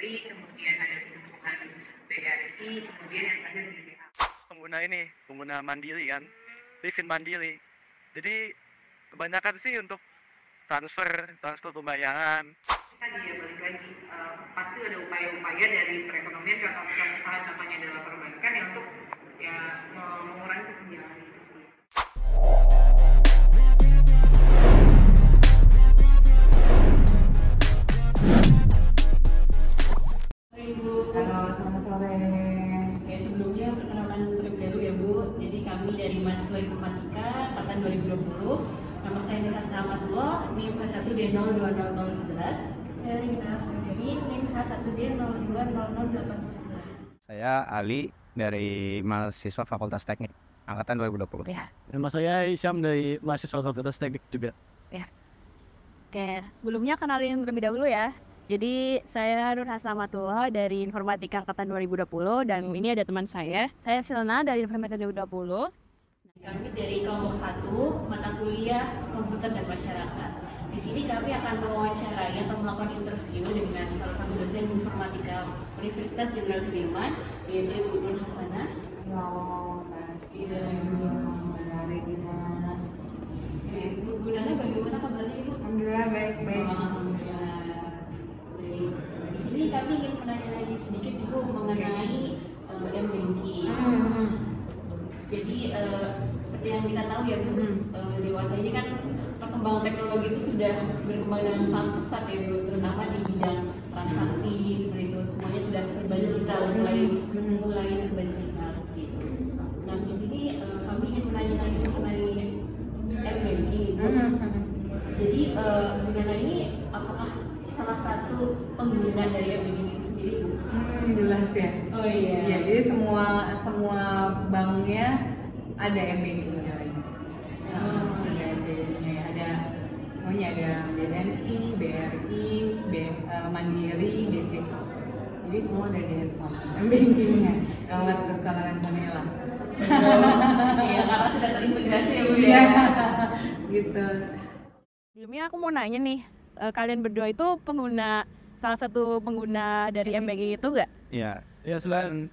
Mandiri, kemudian ada kebutuhan BRI, kemudian yang terakhir BCA. Pengguna Mandiri kan, Livin Mandiri. Jadi kebanyakan sih untuk transfer pembayaran. Tadi ya balik lagi, pasti ada upaya-upaya dari perekonomian atau salah satunya adalah perbankan ya untuk ya mengurangi kesenjangan itu sih. Halo, selamat sore. Oke, sebelumnya perkenalkan terlebih dahulu ya Bu. Jadi kami dari mahasiswa Informatika angkatan 2020. Nama saya Nur Hasna Amatullah, NIM H1D020011. Saya Regina Asmandiri, NIM H1D020089. Saya Ali dari mahasiswa Fakultas Teknik angkatan 2020. Ya. Nama saya Isyam dari mahasiswa Fakultas Teknik juga. Oke, sebelumnya kenalin terlebih dahulu ya. Jadi saya Nur Hasna Amatullah dari Informatika angkatan 2020 dan ini ada teman saya. Saya Silna dari Informatika 2020. Kami dari kelompok 1, mata kuliah Komputer dan Masyarakat. Di sini kami akan mewawancarai atau melakukan interview dengan salah satu dosen informatika Universitas Jenderal Sudirman, yaitu Ibu Nur Hasanah. Halo, masih dari gimana? Oke, Bu Nana bagaimana kabarnya Ibu? Alhamdulillah baik-baik. Alhamdulillah. Baik. Di sini kami ingin menanya sedikit Ibu mengenai M-Banking. Jadi seperti yang kita tahu ya Bu, dewasa ini kan perkembangan teknologi itu sudah berkembang dengan sangat pesat ya Bu, terutama di bidang transaksi seperti itu, semuanya sudah serba digital, mulai serba digital seperti itu. Nah di sini kami ingin menanya mengenai M-Banking Ibu. Jadi Bu Nana ini apakah salah satu pengguna dari M-Banking itu sendiri Bu? Jelas ya. Oh iya. Iya, jadi semua banknya ada M-Bankingnya lagi. Ada jadinya ada semuanya, ada BNI, BRI, Mandiri, BCA. Jadi semua ada di handphone M-Bankingnya. Gawat ke kalangan Manila. Iya, karena sudah terintegrasi ya Bu ya. Iya, gitu. Sebelumnya aku mau nanya nih, kalian berdua itu salah satu pengguna dari M-Banking itu nggak? Iya,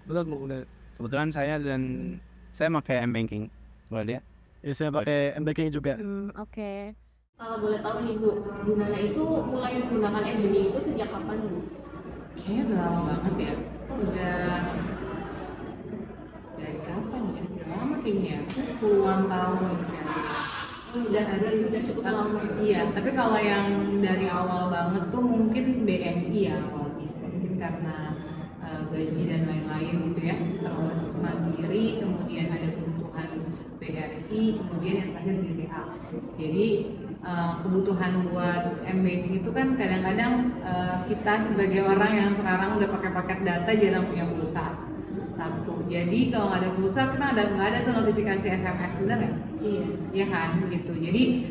betul. Kebetulan saya pakai M-Banking. Boleh dia? Ya, saya pakai M-Banking juga. Oke. Kalau boleh tahu nih Bu, Bu Nana itu mulai menggunakan M-Banking itu sejak kapan Bu? Kayaknya udah lama banget ya. Udah dari kapan ya? Udah lama kayaknya. Puluhan tahun kayaknya. Udah cukup lama. Iya, tapi kalau yang dari awal banget tuh mungkin BNI ya awalnya. Mungkin karena gaji dan lain-lain gitu ya. Terus Mandiri, kemudian ada kebutuhan BRI, kemudian yang terakhir BCA. Jadi kebutuhan buat M-Banking itu kan kadang-kadang kita sebagai orang yang sekarang udah pakai paket data jarang punya pulsa. Satu. Jadi kalau nggak ada pulsa kita nggak ada tuh notifikasi SMS, benar nggak? Iya kan, gitu. Jadi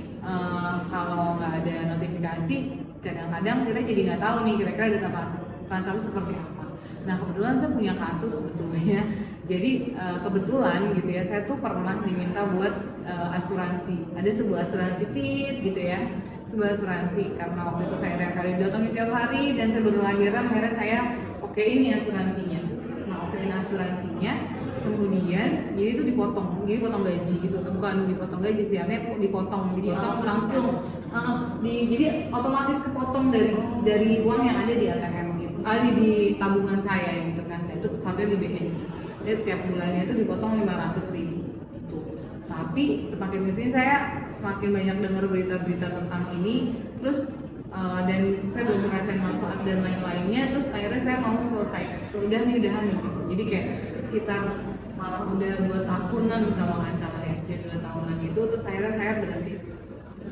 kalau nggak ada notifikasi, kadang-kadang kita jadi nggak tahu nih kira-kira data transaksi seperti apa. Nah kebetulan saya punya kasus sebetulnya. Jadi kebetulan gitu ya, saya tuh pernah diminta buat asuransi. Ada sebuah asuransi PIT gitu ya, sebuah asuransi. Karena waktu itu saya kali datangin tiap hari dan saya baru lahiran, akhirnya saya okein nih asuransinya. Asuransinya, kemudian jadi itu dipotong gaji gitu, bukan dipotong gaji sih, artinya dipotong langsung, jadi otomatis kepotong dari uang yang ada di ATM gitu, di tabungan saya gitu kan, itu satunya di BNI, jadi setiap bulannya itu dipotong 500.000 gitu. Tapi semakin kesini saya semakin banyak dengar berita-berita tentang ini, terus dan saya belum merasakan manfaat dan lain-lainnya, terus akhirnya saya mau selesai, udahan gitu. Jadi kayak sekitar malah udah 2 tahunan kalau nggak salah ya, udah 2 tahunan gitu, terus akhirnya saya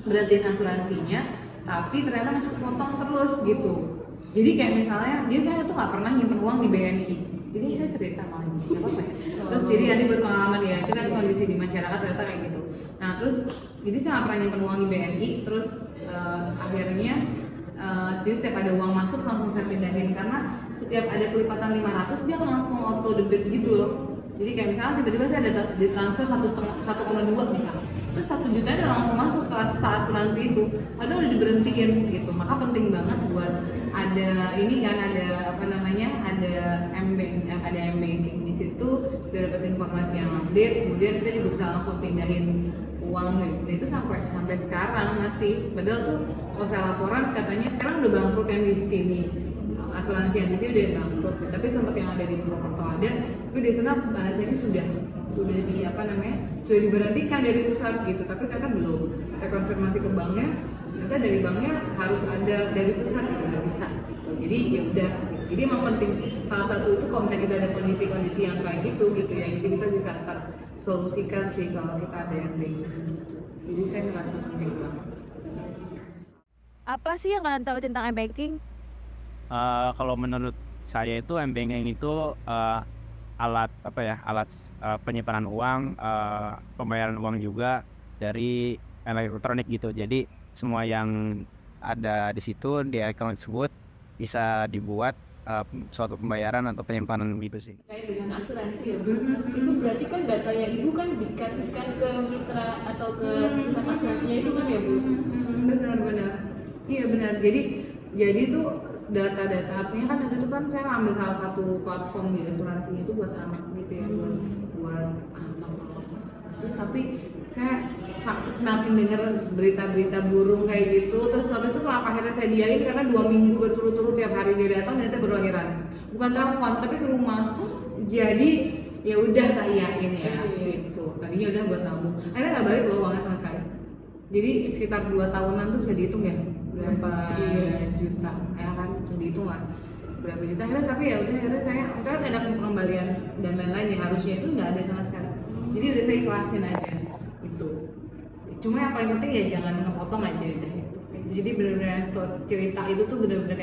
berhentiin asuransinya, tapi ternyata masih potong terus gitu. Jadi kayak misalnya saya tuh nggak pernah nyimpen uang di BNI, jadi saya cerita malah nggak apa-apa ya. Terus jadi ada buat pengalaman ya, itu kan kondisi di masyarakat ternyata kayak gitu. Nah terus jadi saya nggak pernah nyimpen uang di BNI, terus akhirnya jadi setiap ada uang masuk langsung saya pindahin, karena setiap ada kelipatan 500 dia langsung auto debit gitu loh. Jadi kayak misalnya tiba-tiba saya ada ditransfer 1,2 misalnya, terus 1 juta udah langsung masuk ke asuransi itu, padahal udah diberhentiin gitu. Maka penting banget buat ada ini kan, ada apa namanya, itu kita dapat informasi yang update, kemudian kita juga bisa langsung pindahin uang gitu. Dan itu sampai sekarang masih, padahal tuh kalau saya laporan katanya sekarang udah bangkrut yang di sini, asuransi yang di sini udah bangkrut, tapi sempat yang ada di Purwokerto ada, tapi di sana bahasanya sudah sudah diberhentikan dari pusat gitu, tapi ternyata belum. Saya konfirmasi ke banknya, ternyata dari banknya harus ada dari pusat gitu, nggak bisa gitu. Jadi ya udah gitu. Jadi emang penting, salah satu itu kalau misalnya kita ada kondisi-kondisi yang kayak gitu ya, jadi kita bisa ntar solusikan sih kalau kita ada yang baik gitu. Jadi saya merasa penting banget. Apa sih yang kalian tahu tentang m-banking? Kalau menurut saya itu m-banking itu alat penyimpanan uang, pembayaran uang juga dari elektronik gitu. Jadi semua yang ada di situ di account tersebut bisa dibuat suatu pembayaran atau penyimpanan gitu sih. Terkait dengan asuransi ya Bu, itu berarti kan datanya Ibu kan dikasihkan ke mitra atau ke pusat asuransinya itu kan ya Bu? Benar. Iya benar. Jadi tuh data-data artinya kan itu kan saya ambil salah satu platform di asuransi itu buat anak gitu ya, buat anak. Terus tapi saya semakin dengar berita-berita burung kayak gitu, terus waktu itu akhirnya saya diain karena 2 minggu berturut-turut tiap hari dia datang dan saya berlahiran, bukan telepon tapi ke rumah. Jadi ya udah tak iyain ya gitu. Tadinya udah buat nabung, akhirnya nggak balik loh uangnya sama saya. Jadi sekitar 2 tahunan tuh bisa dihitung ya berapa juta ya kan, bisa dihitung lah berapa juta. Akhirnya saya coba ada pengembalian dan lain-lain yang harusnya itu nggak ada sama sekali. Jadi udah saya ikhlasin aja itu. Cuma yang paling penting ya jangan ngepotong aja udah itu. Jadi benar-benar cerita itu tuh benar-benar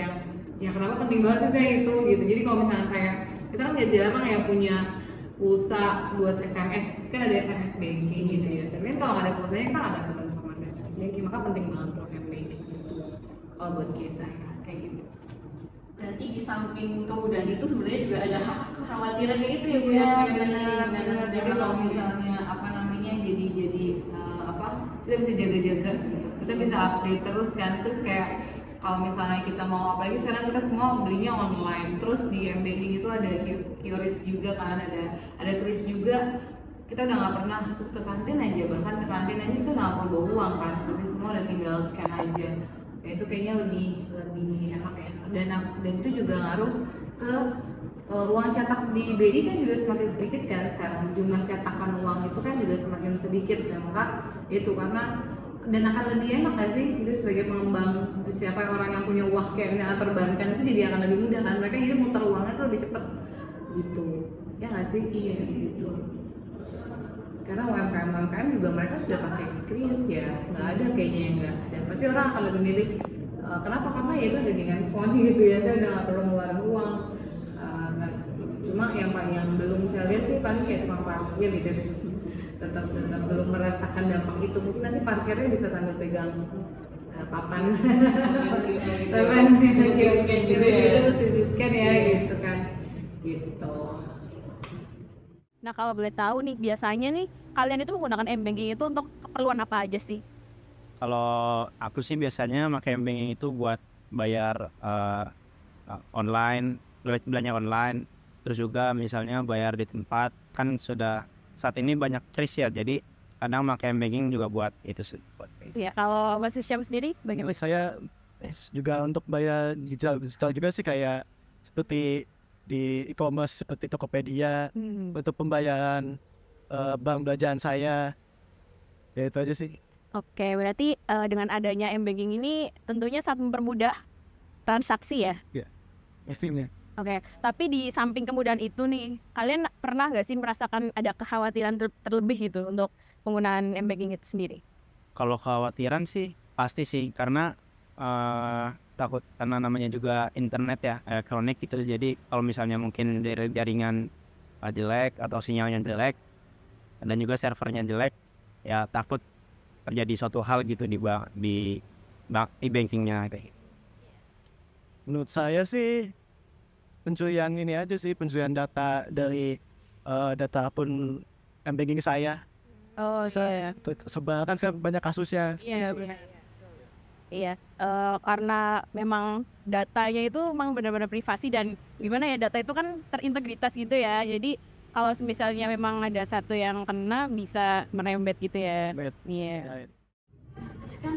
yang kenapa penting banget sih saya itu gitu. Jadi kalau misalnya kita kan nggak jarang ya punya pulsa buat SMS, kan ada SMS banking gitu ya. Tapi kan kalau nggak ada pulsanya kita nggak dapat informasi SMS banking, maka penting banget untuk banking gitu. Kalau buat kisah kayak gitu. Berarti di samping kemudahan itu sebenarnya juga ada kekhawatirannya itu ya Bu Iya, ya, benar. Jadi kalau misalnya kita bisa jaga-jaga gitu. Kita bisa update terus kan. Terus kayak kalau misalnya kita mau, apalagi sekarang kita semua belinya online. Terus di m-banking itu ada QRIS juga kan, ada kris juga. Kita udah nggak pernah ke kantin aja, bahkan ke kantin aja kita nggak perlu bawa uang kan. Tapi semua udah tinggal scan aja. Ya, itu kayaknya lebih enak ya. Dan itu juga ngaruh ke uang cetak di BI kan juga semakin sedikit kan sekarang, jumlah cetakan uang itu kan juga semakin sedikit ya, maka itu karena dan akan lebih enak gak sih itu sebagai pengembang, siapa orang yang punya uang kayak misalnya perbankan itu jadi akan lebih mudah kan, mereka jadi muter uangnya tuh lebih cepet gitu ya nggak sih? Iya gitu, karena UMKM juga mereka sudah pakai kris ya, nggak ada kayaknya yang nggak ada, pasti orang akan lebih milih kenapa? Karena ya itu ada di handphone gitu ya, saya udah nggak perlu ngeluarin uang. Cuma yang belum saya lihat sih paling kayak tukang parkir gitu, tetap belum merasakan dampak itu. Mungkin nanti parkirnya bisa sambil pegang papan itu mesti di scan ya gitu kan gitu. Nah kalau boleh tahu nih, biasanya nih kalian itu menggunakan m-banking itu untuk keperluan apa aja sih? Kalau aku sih biasanya pakai m-banking itu buat bayar online, belanja online. Terus juga misalnya bayar di tempat, kan sudah saat ini banyak kris ya, jadi kadang pakai m-banking juga buat itu sih. Ya kalau Mas Syam sendiri bagaimana? Saya juga untuk bayar digital juga sih, kayak seperti di e-commerce seperti Tokopedia untuk pembayaran bank belanjaan saya. Ya itu aja sih. Oke, berarti dengan adanya m-banking ini tentunya sangat mempermudah transaksi ya? Ya, pastinya. Oke, tapi di samping kemudahan itu nih, kalian pernah nggak sih merasakan ada kekhawatiran terlebih gitu untuk penggunaan m-banking itu sendiri? Kalau kekhawatiran sih pasti sih, karena takut karena namanya juga internet ya, elektronik gitu. Jadi kalau misalnya mungkin dari jaringan jelek atau sinyalnya jelek dan juga servernya jelek, ya takut terjadi suatu hal gitu di e-bankingnya kayak gitu. Menurut saya sih pencurian ini aja sih, pencurian data dari data akun m-banking saya. Oh iya. Sebenarnya kan sekarang banyak kasusnya. Iya benar. Iya, karena memang datanya itu memang benar-benar privasi dan gimana ya, data itu kan terintegritas gitu ya. Jadi kalau misalnya memang ada satu yang kena bisa merembet gitu ya. Bet. Iya. Terus kan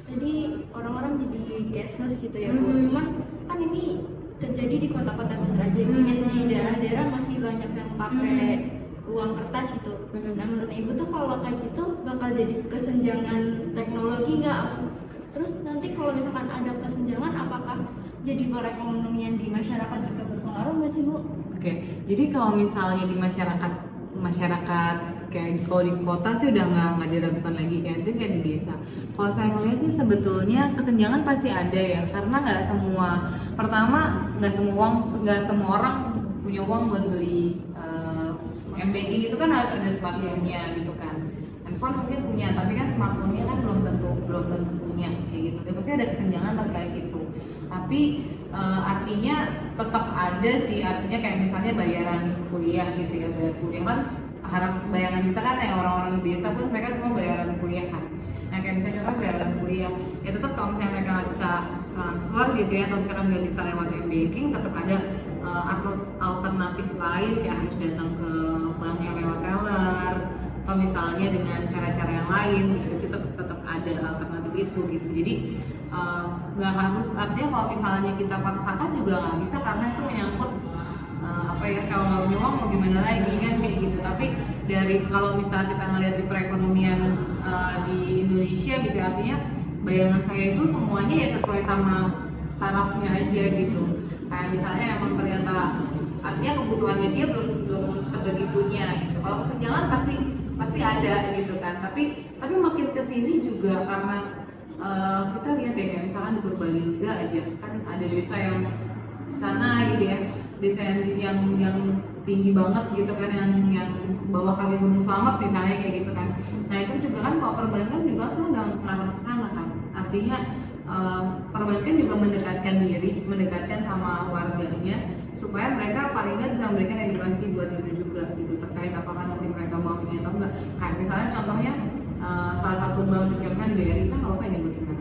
tadi orang-orang jadi cashless gitu ya Bu. Cuman kan ini terjadi di kota-kota besar aja, mungkin di daerah-daerah masih banyak yang pakai uang kertas gitu. Nah menurut Ibu tuh kalau kayak gitu bakal jadi kesenjangan teknologi nggak? Terus nanti kalau misalkan ada kesenjangan, apakah jadi perekonomian di masyarakat juga berpengaruh nggak sih Bu? Oke, jadi kalau misalnya di masyarakat kayak kalau di kota sih udah nggak diragukan lagi kayak di desa. Kalau saya ngeliat sih sebetulnya kesenjangan pasti ada ya, karena nggak semua orang punya uang buat beli m-banking. Itu kan harus ada smartphone-nya gitu kan. Handphone mungkin punya, tapi kan smartphone-nya kan belum tentu punya kayak gitu. Dan pasti ada kesenjangan terkait itu. Tapi artinya tetap ada sih, artinya kayak misalnya bayaran kuliah gitu ya, bayar kuliah kan bayangan kita kan ya orang-orang biasa pun mereka semua bayaran kuliah kan. Nah kayak misalnya contoh bayaran kuliah ya tetap kalau misalnya mereka nggak bisa transfer gitu ya, atau misalkan nggak bisa lewat m-banking, tetap ada alternatif lain kayak harus datang ke bank yang lewat teller atau misalnya dengan cara-cara yang lain gitu, kita tetap ada alternatif itu gitu. Jadi nggak harus, artinya kalau misalnya kita paksakan juga nggak bisa karena itu menyangkut kalau nggak punya uang mau gimana lagi kan kayak gitu. Tapi dari kalau misalnya kita ngelihat di perekonomian di Indonesia gitu, artinya bayangan saya itu semuanya ya sesuai sama tarafnya aja gitu. Kayak misalnya emang ternyata artinya kebutuhannya dia belum sebegitunya gitu. Kalau kesenjangan pasti ada gitu kan. Tapi makin kesini juga karena kita lihat ya kayak misalkan di Purbalingga aja kan ada desa yang di sana gitu ya, desa yang tinggi banget gitu kan, yang bawah kaki Gunung Slamet misalnya kayak gitu kan. Nah itu juga kan kalau perbankan juga semua udah ngarah ke sana kan. Artinya perbankan juga mendekatkan sama warganya supaya mereka paling nggak bisa memberikan edukasi buat itu juga gitu, terkait apakah nanti mereka mau ini atau enggak. Kayak misalnya contohnya salah satu bank gitu kayak misalnya di BRI kan apa yang dibutuhkan?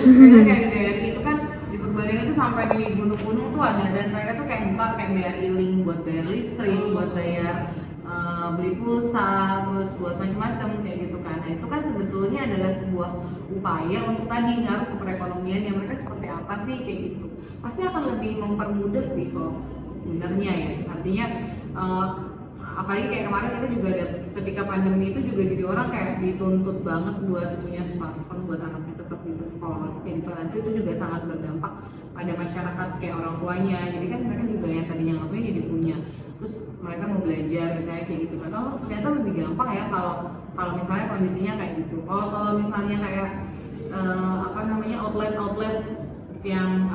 Misalnya kayak di BRI itu kan di Purbalingga itu sampai di gunung-gunung tuh ada, dan mereka tuh kayak buka kayak BRI Link buat bayar listrik, buat bayar beli pulsa, terus buat macam-macam kayak gitu kan. Nah itu kan sebetulnya adalah sebuah upaya untuk tadi ngaruh ke perekonomian yang mereka seperti apa sih kayak gitu. Pasti akan lebih mempermudah sih kok sebenarnya ya. Artinya apalagi kayak kemarin kita juga ada ketika pandemi itu juga jadi orang kayak dituntut banget buat punya smartphone buat anaknya tetap bisa sekolah kayak gitu. Nanti itu juga sangat berdampak pada masyarakat kayak orang tuanya. Jadi kan mereka juga yang tadinya nggak punya jadi punya. Terus mereka mau belajar misalnya kayak gitu kan. Oh ternyata lebih gampang ya kalau misalnya kondisinya kayak gitu. Kalau misalnya kayak outlet yang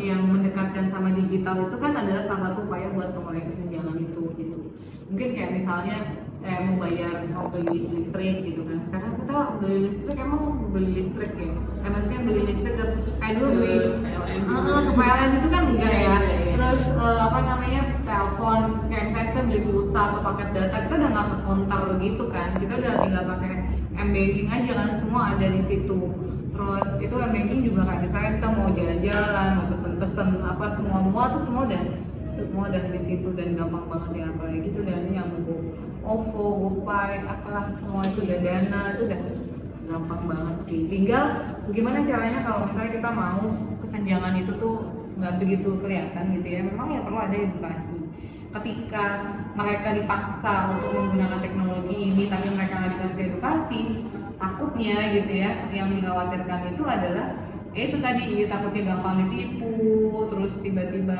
yang mendekatkan sama digital itu kan adalah salah satu upaya buat mengurangi kesenjangan itu gitu. Mungkin kayak misalnya mau beli listrik gitu kan. Sekarang kita beli listrik ya. Maksudnya beli listrik kayak dulu beli ke PLN itu kan enggak ya. Terus telepon kayak misalnya kita beli pulsa atau paket data, kita udah nggak ke counter gitu kan. Kita udah tinggal pakai m-banking aja kan, semua ada di situ. Terus itu m-banking juga kayak misalnya kita mau jalan-jalan, mau pesen-pesen semua udah di situ dan gampang banget ya, apalagi itu dan yang OVO, GoPay, apalah semua itu udah Dana, itu udah gampang banget sih. Tinggal gimana caranya kalau misalnya kita mau kesenjangan itu tuh nggak begitu kelihatan gitu ya. Memang ya perlu ada edukasi. Ketika mereka dipaksa untuk menggunakan teknologi ini tapi mereka nggak dikasih edukasi, takutnya gitu ya, yang dikhawatirkan itu adalah itu tadi, takutnya gampang ditipu, terus tiba-tiba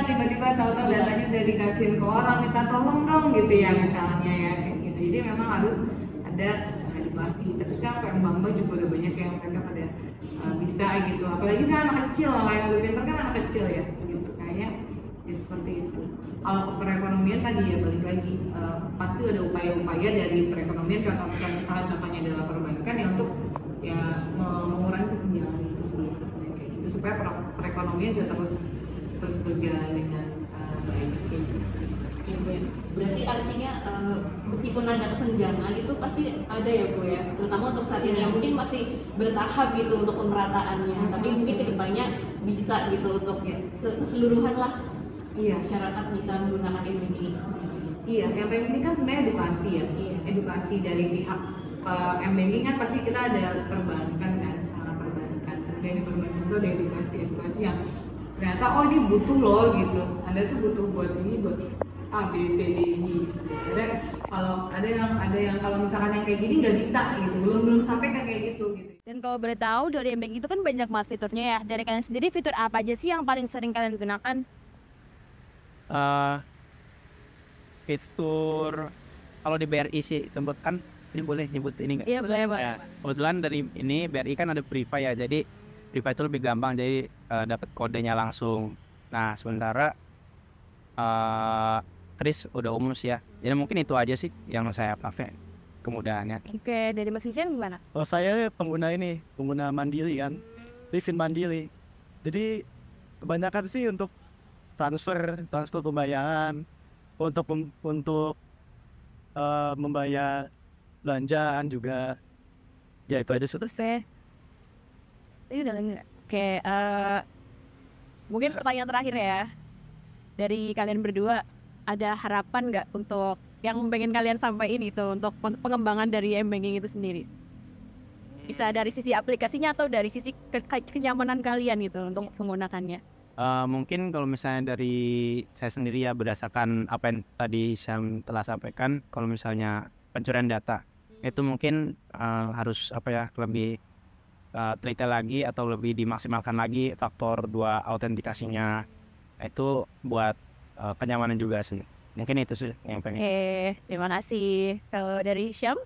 tiba-tiba tahu-tahu datanya udah dikasihin ke orang, minta tolong dong gitu ya misalnya ya kayak gitu. Jadi memang harus ada edukasi. Tapi sekarang kayak mbak juga udah banyak yang mereka pada bisa gitu. Apalagi saya anak kecil, yang lebih pintar kan anak kecil ya gitu, kayaknya ya seperti itu. Kalau ke perekonomian tadi ya balik lagi, pasti ada upaya-upaya dari perekonomian, contohnya adalah perbankan ya untuk ya mengurangi kesenjangan itu sih kayak gitu, supaya perekonomian juga terus berjalan dengan baik gitu. Ya, Bu. Berarti artinya meskipun ada kesenjangan itu pasti ada ya Bu ya, terutama untuk saat ini yang mungkin masih bertahap gitu untuk pemerataannya, tapi mungkin kedepannya bisa gitu untuk keseluruhan lah Iya. masyarakat bisa menggunakan m-banking itu sendiri? Iya, yang paling penting kan sebenarnya edukasi ya. Iya. Edukasi dari pihak m-banking kan pasti kita ada perbankan kan, sama perbankan. Kemudian di perbankan itu ada edukasi yang ternyata oh ini butuh loh gitu. Anda tuh butuh buat ini, buat A, B, C, D, E gitu. Akhirnya kalau ada yang kalau misalkan yang kayak gini nggak bisa gitu, belum sampai kayak gitu. Dan kalau boleh tahu dari M-Banking itu kan banyak banget fiturnya ya. Dari kalian sendiri fitur apa aja sih yang paling sering kalian gunakan? Fitur kalau di BRI sih tempat kan ini boleh nyebut ini nggak? Iya boleh Pak. Ya, kebetulan dari ini BRI kan ada Priva ya, jadi Priva itu lebih gampang, jadi dapat kodenya langsung. Nah sementara Kris udah umum sih ya, jadi mungkin itu aja sih yang saya pakai kemudahannya. Oke, dari Mas Hussein gimana? Kalau saya pengguna mandiri kan, Livin Mandiri. Jadi kebanyakan sih untuk transfer pembayaran, untuk membayar belanjaan juga. Ya itu aja sudah. Oke. Ini udah enggak? Oke, mungkin pertanyaan terakhir ya. Dari kalian berdua, ada harapan nggak untuk yang pengen kalian sampaikan itu untuk pengembangan dari m-banking itu sendiri? Bisa dari sisi aplikasinya atau dari sisi kenyamanan kalian gitu untuk menggunakannya? Mungkin kalau misalnya dari saya sendiri ya, berdasarkan apa yang tadi saya telah sampaikan, kalau misalnya pencurian data itu mungkin harus lebih teliti lagi atau lebih dimaksimalkan lagi faktor 2 autentikasinya, itu buat kenyamanan juga sih. Mungkin itu sih yang pengen. Terima kasih. Kalau dari Syam?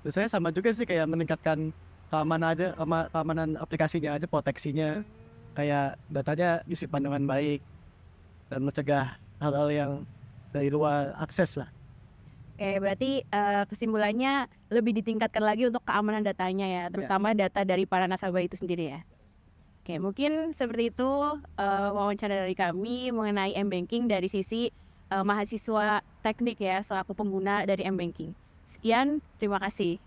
Saya sama juga sih, kayak meningkatkan keamanan aplikasinya aja, proteksinya, kayak datanya disimpan dengan baik dan mencegah hal-hal yang dari luar akses lah. Berarti kesimpulannya lebih ditingkatkan lagi untuk keamanan datanya ya, terutama data dari para nasabah itu sendiri ya. Mungkin seperti itu wawancara dari kami mengenai m-banking dari sisi mahasiswa teknik ya, selaku pengguna dari m-banking. Sekian, terima kasih.